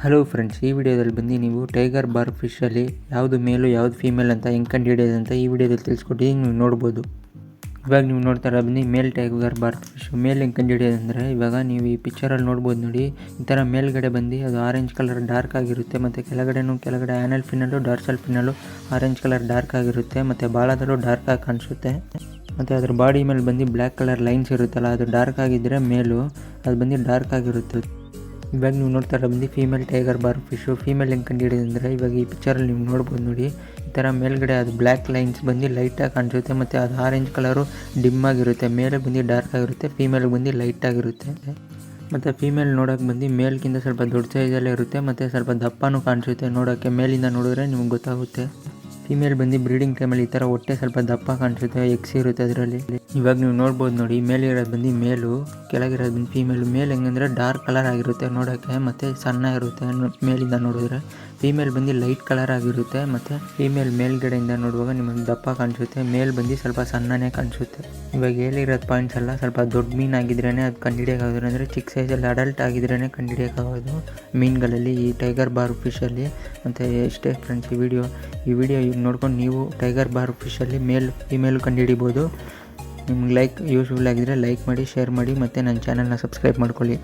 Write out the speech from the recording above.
Hello friends, ಈ ವಿಡಿಯೋದಲ್ಲಿ ಬಂದು ನೀವು ಟೈಗರ್ ಬಾರ್ಬ್ ಫಿಶಲ್ಲಿ ಯಾವುದು ಮೇಲು ಯಾವುದು ಫೀಮೇಲ್ ಅಂತ ಹೆಂಗೆ ಕಂಡುಹಿಡಿಯೋದು ಅಂತ ಈ ವಿಡಿಯೋದಲ್ಲಿ ತಿಳಿಸ್ಕೊಟ್ಟಿದ್ದೀನಿ. ನೀವು ನೋಡ್ಬೋದು. ಇವಾಗ ನೀವು ನೋಡ್ತಾ ಇರೋ ಬಂದು ಮೇಲ್ ಟೈಗರ್ ಬಾರ್ಬ್ ಫಿಶ್. ಮೇಲ್ ಹೆಂಗೆ ಕಂಡುಹಿಡಿಯೋದು ಅಂದರೆ, ಇವಾಗ ನೀವು ಈ ಪಿಕ್ಚರಲ್ಲಿ ನೋಡ್ಬೋದು ನೋಡಿ, ಈ ಥರ ಮೇಲ್ಗಡೆ ಬಂದು ಅದು ಆರೆಂಜ್ ಕಲರ್ ಡಾರ್ಕ್ ಆಗಿರುತ್ತೆ. ಮತ್ತು ಕೆಳಗಡೆ ಆ್ಯನಲ್ ಫಿನ್ನಲ್ಲು ಡಾರ್ಸಲ್ ಫಿನ್ನಲ್ಲು ಆರೆಂಜ್ ಕಲರ್ ಡಾರ್ಕ್ ಆಗಿರುತ್ತೆ. ಮತ್ತು ಬಾಲದಲ್ಲೂ ಡಾರ್ಕ್ ಆಗಿ ಕಾಣಿಸುತ್ತೆ. ಮತ್ತು ಅದ್ರ ಬಾಡಿ ಮೇಲೆ ಬಂದು ಬ್ಲ್ಯಾಕ್ ಕಲರ್ ಲೈನ್ಸ್ ಇರುತ್ತಲ್ಲ, ಅದು ಡಾರ್ಕ್ ಆಗಿದ್ದರೆ ಮೇಲು, ಅದು ಬಂದು ಡಾರ್ಕ್ ಆಗಿರುತ್ತೆ. ಇವಾಗ ನೀವು ನೋಡ್ತಾ ಇರೋ ಬಂದು female tiger barb fish. Female ಹೆಂಗೆ ಕಂಡುಹಿಡಿಯೋದು ಅಂದರೆ, ಇವಾಗ ಈ ಪಿಕ್ಚರಲ್ಲಿ ನೀವು ನೋಡ್ಬೋದು ನೋಡಿ, ಈ ಥರ ಮೇಲ್ಗಡೆ ಅದು ಬ್ಲ್ಯಾಕ್ ಲೈನ್ಸ್ ಬಂದು ಲೈಟಾಗಿ ಕಾಣಿಸುತ್ತೆ. ಮತ್ತು ಅದು ಆರೆಂಜ್ ಕಲರು ಡಿಮ್ ಆಗಿರುತ್ತೆ. ಮೇಲೆ ಬಂದು ಡಾರ್ಕ್ ಆಗಿರುತ್ತೆ, ಫೀಮೇಲ್ ಬಂದು ಲೈಟ್ ಆಗಿರುತ್ತೆ. ಮತ್ತು ಫೀಮೇಲ್ ನೋಡೋಕೆ ಬಂದು ಮೇಲ್ಗಿಂತ ಸ್ವಲ್ಪ ದೊಡ್ಡ ಸೈಜಲ್ಲೇ ಇರುತ್ತೆ. ಮತ್ತು ಸ್ವಲ್ಪ ದಪ್ಪನೂ ಕಾಣಿಸುತ್ತೆ ನೋಡೋಕ್ಕೆ. ಮೇಲಿಂದ ನೋಡಿದ್ರೆ ನಿಮ್ಗೆ ಗೊತ್ತಾಗುತ್ತೆ. ಫೀಮೇಲ್ ಬಂದು ಬ್ರೀಡಿಂಗ್ ಟೈಮಲ್ಲಿ ಈ ಥರ ಹೊಟ್ಟೆ ಸ್ವಲ್ಪ ದಪ್ಪ ಕಾಣಿಸುತ್ತೆ, ಎಗ್ಸ್ ಇರುತ್ತೆ ಅದರಲ್ಲಿ. ಇವಾಗ ನೀವು ನೋಡ್ಬೋದು ನೋಡಿ, ಮೇಲಿರೋದು ಬಂದು ಮೇಲು, ಕೆಳಗಿರೋದು ಬಂದು ಫೀಮೇಲು. ಮೇಲ್ ಹೆಂಗಂದರೆ ಡಾರ್ಕ್ ಕಲರ್ ಆಗಿರುತ್ತೆ ನೋಡೋಕ್ಕೆ, ಮತ್ತು ಸಣ್ಣ ಇರುತ್ತೆ ಮೇಲಿಂದ ನೋಡಿದ್ರೆ. ಫೀಮೇಲ್ ಬಂದು ಲೈಟ್ ಕಲರ್ ಆಗಿರುತ್ತೆ. ಮತ್ತು ಫೀಮೇಲ್ ಮೇಲ್ಗಡೆಯಿಂದ ನೋಡುವಾಗ ನಿಮಗೆ ದಪ್ಪ ಕಾಣಿಸುತ್ತೆ, ಮೇಲ್ ಬಂದು ಸ್ವಲ್ಪ ಸಣ್ಣನೇ ಕಾಣಿಸುತ್ತೆ. ಇವಾಗ ಹೇಳಿರೋದು ಪಾಯಿಂಟ್ಸ್ ಎಲ್ಲ ಸ್ವಲ್ಪ ದೊಡ್ಡ ಮೀನು ಆಗಿದ್ರೇ ಅದು ಕಂಡುಹಿಡಿಯೋಕ್ಕಾಗೋದು. ಅಂದರೆ ಚಿಕ್ಕ ಸೈಜಲ್ಲಿ ಅಡಲ್ಟ್ ಆಗಿದ್ರೇ ಕಂಡುಹಿಡಿಯೋಕ್ಕಾಗೋದು ಮೀನುಗಳಲ್ಲಿ, ಈ ಟೈಗರ್ ಬಾರ್ಬ್ ಫಿಶಲ್ಲಿ. ಮತ್ತು ಎಷ್ಟೇ ಫ್ರೆಂಡ್ಸ್, ಈ ವಿಡಿಯೋ ನೋಡ್ಕೊಂಡು ನೀವು ಟೈಗರ್ ಬಾರ್ಬ್ ಫಿಶಲ್ಲಿ ಮೇಲ್ ಫೀಮೇಲ್ ಕಂಡುಹಿಡಿಬೋದು. ನಿಮ್ಗೆ ಯೂಸ್ಫುಲ್ ಆಗಿದ್ದರೆ ಲೈಕ್ ಮಾಡಿ, ಶೇರ್ ಮಾಡಿ, ಮತ್ತು ನನ್ನ ಚಾನಲ್ನ ಸಬ್ಸ್ಕ್ರೈಬ್ ಮಾಡ್ಕೊಳ್ಳಿ.